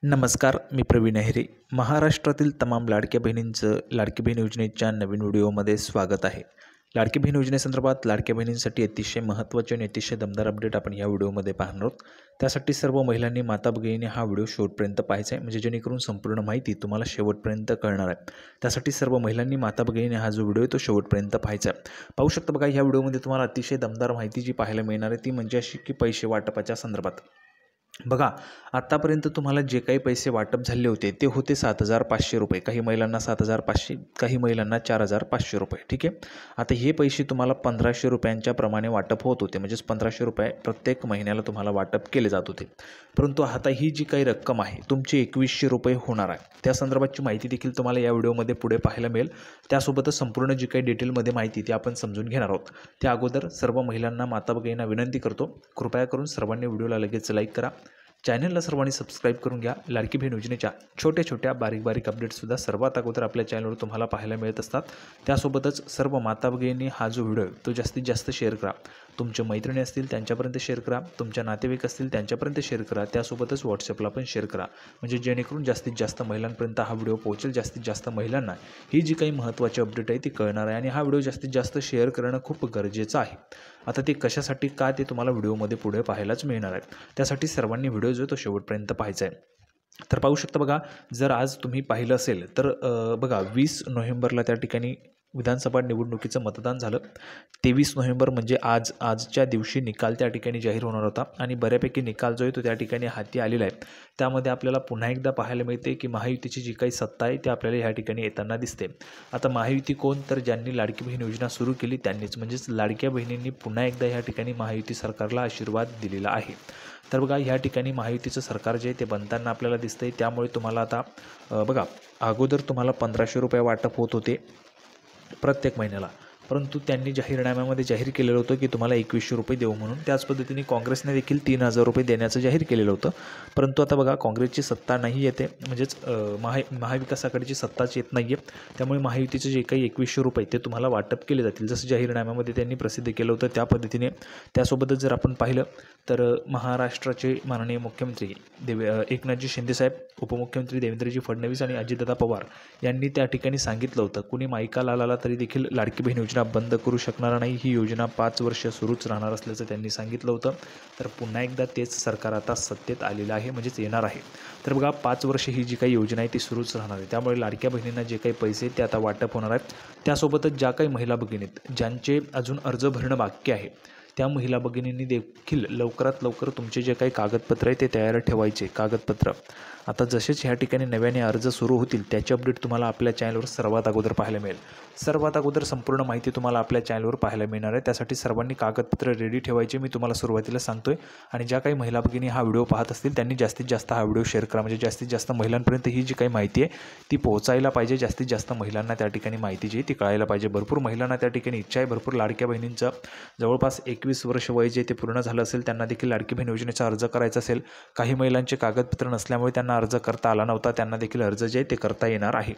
नमस्कार, मी प्रवीण अहिरे. महाराष्ट्रातील तमाम लाडक्या बहिणींचं लाडकी बहीण योजनेच्या नवीन व्हिडिओमध्ये स्वागत आहे. लाडकी बहीण योजनेसंदर्भात लाडक्या बहिणींसाठी अतिशय महत्त्वाचे आणि अतिशय दमदार अपडेट आपण या व्हिडिओमध्ये पाहणार आहोत. त्यासाठी सर्व महिलांनी माता भगिनींनी हा व्हिडिओ शेवटपर्यंत पाहायचा आहे, म्हणजे जेणेकरून संपूर्ण माहिती तुम्हाला शेवटपर्यंत कळणार आहे. त्यासाठी सर्व महिलांनी माता भगिनींनी हा जो व्हिडिओ आहे तो शेवटपर्यंत पाहायचा आहे. पाहू शकता बघा, या व्हिडिओमध्ये तुम्हाला अतिशय दमदार माहिती जी पाहायला मिळणार आहे ती म्हणजे अशी की पैसे वाटपाच्या संदर्भात. बघा, आत्तापर्यंत तुम्हाला जे काही पैसे वाटप झाले होते ते होते 7,500 रुपये. काही महिलांना 7,500, काही महिलांना 4,500 रुपये. ठीक आहे. आता हे पैसे तुम्हाला 1,500 रुपयांच्या प्रमाणे वाटप होत होते, म्हणजेच 1,500 रुपये प्रत्येक महिन्याला तुम्हाला वाटप केले जात होते. परंतु आता ही जी काही रक्कम आहे तुमची 2,100 रुपये होणार आहे. त्या संदर्भातची माहिती देखील तुम्हाला या व्हिडिओमध्ये पुढे पाहायला मिळेल. त्यासोबतच संपूर्ण जी काही डिटेलमध्ये माहिती ती आपण समजून घेणार आहोत. त्या अगोदर सर्व महिलांना माता भगिनींना विनंती करतो, कृपया करून सर्वांनी व्हिडिओला लगेच लाईक करा. चॅनलला सर्वांनी सबस्क्राईब करून घ्या. लाडकी बहीण योजनेच्या छोट्या छोट्या बारीक अपडेट्ससुद्धा सर्वात अगोदर आपल्या चॅनलवर तुम्हाला पाहायला मिळत असतात. त्यासोबतच सर्व माता भगिनींनी हा जो व्हिडिओ तो जास्तीत जास्त शेअर करा. तुमच्या मैत्रिणी असतील त्यांच्यापर्यंत शेअर करा, तुमच्या नातेवाईक असतील त्यांच्यापर्यंत शेअर करा. त्यासोबतच व्हॉट्सअपला पण शेअर करा, म्हणजे जेणेकरून जास्तीत जास्त महिलांपर्यंत हा व्हिडिओ पोहोचेल. जास्तीत जास्त महिलांना ही जी काही महत्त्वाची अपडेट आहे ती कळणार आहे आणि हा व्हिडिओ जास्तीत जास्त शेअर करणं खूप गरजेचं आहे. आता ते कशासाठी का ते तुम्हाला व्हिडिओमध्ये पुढे पाहायलाच मिळणार आहे. त्यासाठी सर्वांनी व्हिडिओ जो तो शेवटपर्यंत पाहायचा आहे. तर पाहू शकता बघा, जर आज तुम्ही पाहिलं असेल तर बघा 20 नोव्हेंबरला त्या ठिकाणी विधानसभा निवडणुकीचं मतदान झालं. 23 नोव्हेंबर म्हणजे आजच्या दिवशी निकाल त्या ठिकाणी जाहीर होणार होता आणि बऱ्यापैकी निकाल जो आहे तो त्या ठिकाणी हाती आलेला आहे. त्यामध्ये आपल्याला पुन्हा एकदा पाहायला मिळते की महायुतीची जी काही सत्ता आहे ती आपल्याला ह्या ठिकाणी येताना दिसते. आता महायुती कोण, तर ज्यांनी लाडकी बहीण योजना सुरू केली त्यांनीच, म्हणजेच लाडक्या बहिणींनी पुन्हा एकदा ह्या ठिकाणी महायुती सरकारला आशीर्वाद दिलेला आहे. तर बघा, ह्या ठिकाणी महायुतीचं सरकार जे आहे ते बनताना आपल्याला दिसतंय. त्यामुळे तुम्हाला आता बघा, अगोदर तुम्हाला 1,500 रुपये वाटप होत होते प्रत्येक महिन्याला, परंतु त्यांनी जाहीरनाम्यामध्ये जाहीर केलेलं होतं की तुम्हाला 2,100 रुपये देऊ म्हणून. त्याच पद्धतीने काँग्रेसने देखील 3,000 रुपये देण्याचं जाहीर केलेलं होतं. परंतु आता बघा, काँग्रेसची सत्ता नाही येते, म्हणजेच महाविकास आघाडीची सत्ताच येत नाही आहे. त्यामुळे महायुतीचे जे काही 2,100 रुपये ते तुम्हाला वाटप केले जातील, जसं जाहीरनाम्यामध्ये त्यांनी प्रसिद्ध केलं होतं त्या पद्धतीने. त्यासोबतच जर आपण पाहिलं तर महाराष्ट्राचे माननीय मुख्यमंत्री एकनाथजी शिंदेसाहेब, उपमुख्यमंत्री देवेंद्रजी फडणवीस आणि अजितदादा पवार यांनी त्या ठिकाणी सांगितलं होतं, कुणी मायकाला आला तरी देखील लाडकी बहीण योजना बंद करू शकणार नाही. ही योजना 5 वर्ष सुरूच राहणार असल्याचं त्यांनी सांगितलं होतं. तर पुन्हा एकदा तेच सरकार आता सत्तेत आलेलं आहे, म्हणजेच येणार आहे. तर बघा, 5 वर्ष ही जी काही योजना आहे ती सुरूच राहणार आहे. त्यामुळे लाडक्या बहिणींना जे काही पैसे ते आता वाटप होणार आहेत. त्यासोबतच ज्या काही महिला भगिनीत ज्यांचे अजून अर्ज भरणं बाकी आहे त्या महिला भगिनींनी देखील लवकरात लवकर तुमचे जे काही कागदपत्र आहे ते तयार ठेवायचे. कागदपत्र आता जसेच ह्या ठिकाणी नव्याने अर्ज सुरू होतील त्याची अपडेट तुम्हाला आपल्या चॅनलवर सर्वात अगोदर पाहायला मिळेल. सर्वात अगोदर संपूर्ण माहिती तुम्हाला आपल्या चॅनलवर पाहायला मिळणार आहे. त्यासाठी सर्वांनी कागदपत्र रेडी ठेवायचे, मी तुम्हाला सुरुवातीला सांगतोय. आणि ज्या काही महिला भगिनी हा व्हिडिओ पाहत असतील त्यांनी जास्तीत जास्त हा व्हिडिओ शेअर करा, म्हणजे जास्तीत जास्त महिलांपर्यंत ही जी काही माहिती आहे ती पोहोचायला पाहिजे. जास्तीत जास्त महिलांना त्या ठिकाणी माहिती जी आहे ती कळायला पाहिजे. भरपूर महिलांना त्या ठिकाणी इच्छा आहे, भरपूर लाडक्या बहिणींचं जवळपास 21 वर्ष वय जे ते पूर्ण झालं असेल त्यांना देखील लाडकी बहीण योजनेचा अर्ज करायचा असेल. काही महिलांचे कागदपत्र नसल्यामुळे त्यांना अर्ज करता आला नव्हता, त्यांना देखील अर्ज जे आहे ते करता येणार आहे.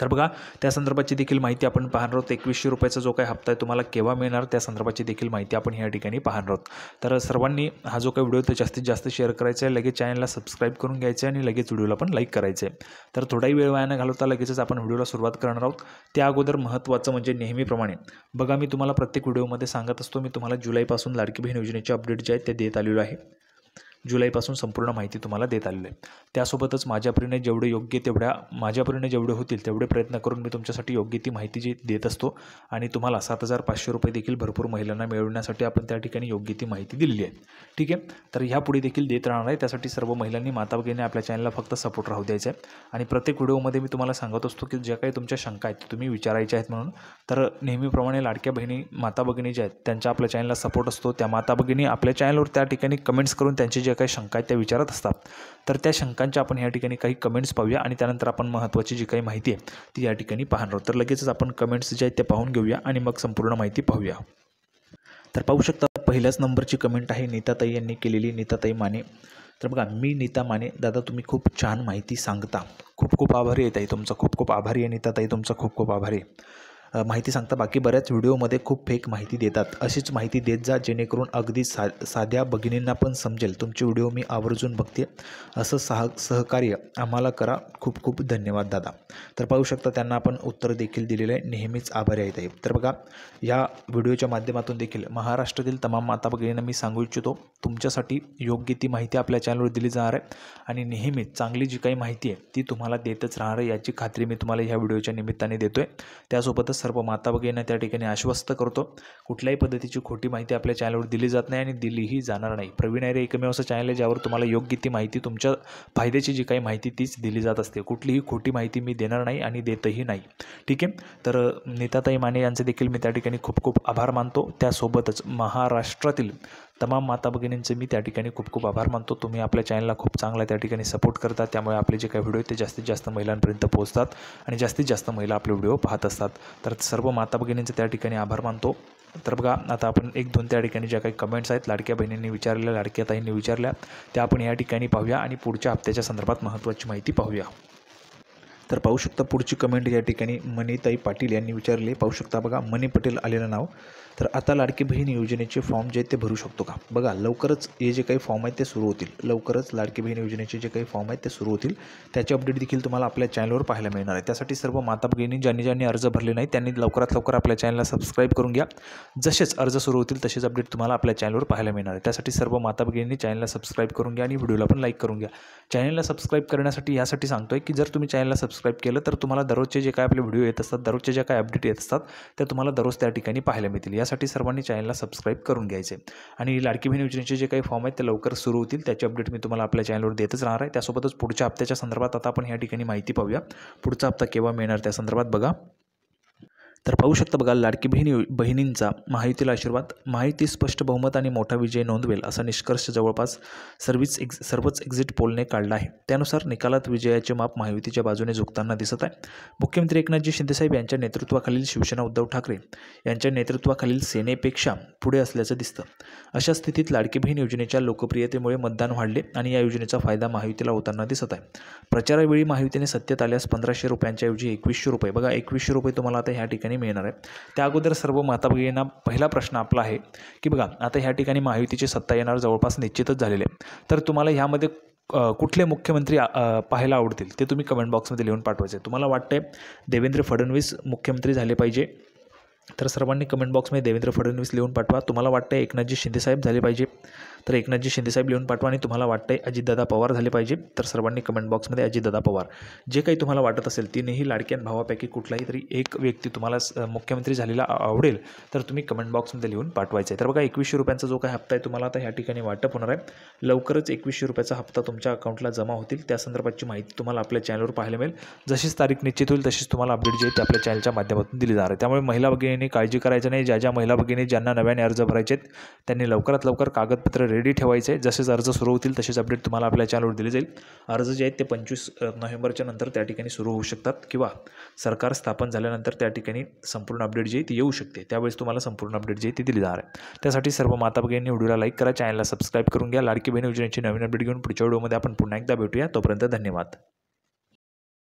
तर बघा, त्या संदर्भाची देखील माहिती आपण पाहणार आहोत. 2,100 रुपयाचा जो काही हप्ता आहे तुम्हाला केव्हा मिळणार त्या संदर्भाची देखील माहिती आपण या ठिकाणी पाहणार आहोत. तर सर्वांनी हा जो काही व्हिडिओ तो जास्तीत जास्त शेअर करायचा आहे, लगेच चॅनलला सबस्क्राईब करून घ्यायचं आहे आणि लगेच व्हिडिओला पण लाईक करायचं आहे. तर थोडाही वेळ वाया न घालवता लगेचच आपण व्हिडिओला सुरुवात करणार आहोत. त्या अगोदर महत्त्वाचं म्हणजे नेहमीप्रमाणे बघा, मी तुम्हाला प्रत्येक व्हिडिओमध्ये सांगत असतो, मी तुम्हाला जुलैपासून लाडकी बहीण योजनेचे अपडेट जे आहेत ते देत आलेलो आहे. जुलैपासून संपूर्ण माहिती तुम्हाला देत आलेली आहे. त्यासोबतच माझ्यापरीने जेवढे योग्य माझ्यापरीने जेवढे होतील तेवढे प्रयत्न करून मी तुमच्यासाठी योग्य ती माहिती जी देत असतो. आणि तुम्हाला 7,500 रुपये देखील भरपूर महिलांना मिळवण्यासाठी आपण त्या ठिकाणी योग्य ती माहिती दिलेली आहे. ठीक आहे. तर ह्यापुढे देखील देत राहणार आहे. त्यासाठी सर्व महिलांनी माता भगिनींनी आपल्या चॅनलला फक्त सपोर्ट राहू द्यायचा आहे. आणि प्रत्येक व्हिडिओमध्ये मी तुम्हाला सांगत असतो की ज्या काही तुमच्या शंका आहेत तुम्ही विचारायच्या आहेत म्हणून. तर नेहमीप्रमाणे लाडक्या बहिणी माता भगिनी ज्या आहेत त्यांच्या आपल्या चॅनलला सपोर्ट असतो. त्या माता भगिनी आपल्या चॅनलवर त्या ठिकाणी कमेंट्स करून त्यांचे ज्या काही शंका आहेत त्या विचारत असतात. तर त्या शंकांच्या आपण या ठिकाणी काही कमेंट्स पाहूया आणि त्यानंतर आपण महत्त्वाची जी काही माहिती आहे ती या ठिकाणी पाहणार आहोत. तर लगेचच आपण कमेंट्स जे आहेत ते पाहून घेऊया आणि मग संपूर्ण माहिती पाहूया. तर पाहू शकता, पहिल्याच नंबरची कमेंट आहे नीताताई यांनी केलेली, नीताताई माने. तर बघा, मी नीता माने, दादा तुम्ही खूप छान माहिती सांगता. खूप खूप आभारी आहे ताई तुमचा, खूप खूप आभारी आहे नीताताई तुमचा, खूप खूप आभारी आहे. माहिती सांगता. बाकी बऱ्याच व्हिडिओमध्ये खूप फेक माहिती देतात. अशीच माहिती देत जा जेणेकरून अगदी साध्या भगिनींना पण समजेल. तुमचे व्हिडिओ मी आवर्जून बघते. असं सहकार्य आम्हाला करा. खूप खूप धन्यवाद दादा. तर पाहू शकता त्यांना आपण उत्तर देखील दिलेलं आहे. नेहमीच आभारी आहे. तर बघा, या व्हिडिओच्या माध्यमातून देखील महाराष्ट्रातील तमाम माता भगिनींना मी सांगू इच्छितो, तुमच्यासाठी योग्य ती माहिती आपल्या चॅनलवर दिली जाणार आहे आणि नेहमीच चांगली जी काही माहिती आहे ती तुम्हाला देतच राहणार आहे याची खात्री मी तुम्हाला ह्या व्हिडिओच्या निमित्ताने देतोय. त्यासोबतच सर्व माता भगिनींना त्या ठिकाणी आश्वस्त करतो, कुठल्याही पद्धतीची खोटी माहिती आपल्या चॅनलवर दिली जात नाही आणि दिलीही जाणार नाही. प्रवीण अय्यर एकमेव असं चॅनल आहे ज्यावर तुम्हाला योग्य ती माहिती, तुमच्या फायद्याची जी काही माहिती तीच दिली जात असते. कुठलीही खोटी माहिती मी देणार नाही आणि देतही नाही. ठीक आहे. तर नीताताई माने यांचे देखील मी त्या ठिकाणी खूप खूप आभार मानतो. त्यासोबतच महाराष्ट्रातील तमाम माता भगिनींचे मी त्या ठिकाणी खूप खूप आभार मानतो. तुम्ही आपल्या चॅनलला खूप चांगला त्या ठिकाणी सपोर्ट करता, त्यामुळे आपले जे काही व्हिडिओ ते जास्तीत जास्त महिलांपर्यंत पोहोचतात आणि जास्तीत जास्त महिला आपले व्हिडिओ पाहत असतात. तर सर्व माता भगिनींचे त्या ठिकाणी आभार मानतो. तर बघा, आता आपण 1-2 त्या ठिकाणी ज्या काही कमेंट्स आहेत लाडक्या बहिणींनी विचारलेल्या, लाडक्या ताईंनी विचारल्या, त्या आपण या ठिकाणी पाहूया आणि पुढच्या हप्त्याच्या संदर्भात महत्त्वाची माहिती पाहूया. तर पाहू शकता पुढची कमेंट या ठिकाणी मनीताई पाटील यांनी विचारली. पाहू शकता बघा, मनी पटेल आलेलं नाव. तर आता लाडकी बहीण योजनेचे फॉर्म जे आहेत ते भरू शकतो का? बघा, लवकरच हे जे काही फॉर्म आहेत ते सुरू होतील. लवकरच लाडकी बहीण योजनेचे जे काही फॉर्म आहेत ते सुरू होतील. त्याचे अपडेट देखील तुम्हाला आपल्या चॅनलवर पाहायला मिळणार आहे. त्यासाठी सर्व माता भगिनी ज्यांनी अर्ज भरले नाही त्यांनी लवकरात लवकर आपल्या चॅनलला सबस्क्राईब करून घ्या. जसेच अर्ज सुरू होतील तसेच अपडेट तुम्हाला आपल्या चॅनलवर पाहायला मिळणार आहे. त्यासाठी सर्व माता भगिनींनी चॅनलला सबस्क्राईब करून घ्या आणि व्हिडिओला पण लाईक करून घ्या. चॅनलला सबस्क्राईब करण्यासाठी यासाठी सांगतोय की जर तुम्ही चॅनलला सबस्क्राईब केलं तर तुम्हाला दररोजचे जे काय आपले व्हिडिओ येत असतात, दररोजचे जे काय अपडेट येत असतात ते तुम्हाला दररोज त्या ठिकाणी पाहायला मिळतील. यासाठी सर्वांनी चॅनलला सबस्क्राईब करून घ्यायचे. आणि लाडकी बहीण योजनेचे जे काही फॉर्म आहेत ते लवकर सुरू होतील. त्याचे अपडेट मी तुम्हाला आपल्या चॅनलवर देतच राहणार आहे. त्यासोबतच पुढच्या हप्त्याच्या संदर्भात आता आपण या ठिकाणी माहिती पाहूया. पुढचा हप्ता केव्हा मिळणार त्या संदर्भात बघा. तर पाहू शकता बघा, लाडकी बहिणींचा महायुतीला आशीर्वाद, महायुती स्पष्ट बहुमत आणि मोठा विजय नोंदवेल असा निष्कर्ष जवळपास सर्वच एक्झिट पोलने काढला आहे. त्यानुसार निकालात विजयाचे माप महायुतीच्या बाजूने झुकताना दिसत आहे. मुख्यमंत्री एकनाथजी शिंदेसाहेब यांच्या नेतृत्वाखालील शिवसेना उद्धव ठाकरे यांच्या नेतृत्वाखालील सेनेपेक्षा पुढे असल्याचं दिसतं. अशा स्थितीत लाडकी बहीण योजनेच्या लोकप्रियतेमुळे मतदान वाढले आणि या योजनेचा फायदा महायुतीला होताना दिसत आहे. प्रचारावेळी महायुतीने सत्तेत आल्यास 1500 रुपयांच्या ऐवजी 2100 रुपये, बघा 2100 रुपये तुम्हाला आता ह्या ठिकाणी मिळणार आहे. त्या अगोदर सर्व माता भगिनींना पहिला प्रश्न आपला आहे की बघा, आता ह्या ठिकाणी महायुतीची सत्ता येणार जवळपास निश्चितच झालेले आहे. तर तुम्हाला ह्यामध्ये कुठले मुख्यमंत्री पाहायला आवडतील ते तुम्ही कमेंट बॉक्समध्ये लिहून पाठवायचे. तुम्हाला वाटतंय देवेंद्र फडणवीस मुख्यमंत्री झाले पाहिजे तर सर्वांनी कमेंट बॉक्समध्ये देवेंद्र फडणवीस लिहून पाठवा. तुम्हाला वाटतं एकनाथजी शिंदेसाहेब झाले पाहिजे तर एकनाथजी शिंदेसाहेब लिहून पाठवा. आणि तुम्हाला वाटतं अजितदादा पवार झाले पाहिजे तर सर्वांनी कमेंट बॉक्समध्ये अजितदादा पवार, जे काही तुम्हाला वाटत असेल तिन्ही लाडक्या भावापैकी कुठलाही तरी एक व्यक्ती तुम्हाला मुख्यमंत्री झालेला आवडेल तर तुम्ही कमेंट बॉक्समध्ये लिहून पाठवायचं आहे. तर बघा, 2100 रुपयांचा जो काही हप्ता आहे तुम्हाला आता ह्या ठिकाणी वाटप होणार आहे. लवकरच 2100 रुपयाचा हप्ता तुमच्या अकाउंटला जमा होतील. त्या संदर्भाची माहिती तुम्हाला आपल्या चॅनलवर पाहायला मिळेल. जशीच तारीख निश्चित होईल तशीच तुम्हाला अपडेट जे आहे ते आपल्या चॅनलच्या माध्यमातून दिली जाणार आहे. त्यामुळे महिला भगिनींनी काळजी करायचं नाही. ज्या महिला भगिनी ज्यांना नव्याने अर्ज भरायचे आहेत त्यांनी लवकरात लवकर कागदपत्र रेडी ठेवायचे. जसेच अर्ज सुरू होतील तसेच अपडेट तुम्हाला आपल्या चॅनलवर दिले जाईल. अर्ज जे आहेत ते 25 नोव्हेंबरच्या नंतर त्या ठिकाणी सुरू होऊ शकतात किंवा सरकार स्थापन झाल्यानंतर त्या ठिकाणी संपूर्ण अपडेट जी आहे ती येऊ शकते. त्यावेळेस तुम्हाला संपूर्ण अपडेट जी आहे ती दिली जाणार आहे. त्यासाठी सर्व माता भगिनींनी व्हिडिओला लाईक करा, चॅनलला सबस्क्राईब करून घ्या. लाडकी बहीण योजनेची नवीन अपडेट घेऊन पुढच्या व्हिडिओमध्ये आपण पुन्हा एकदा भेटूया. तोपर्यंत धन्यवाद.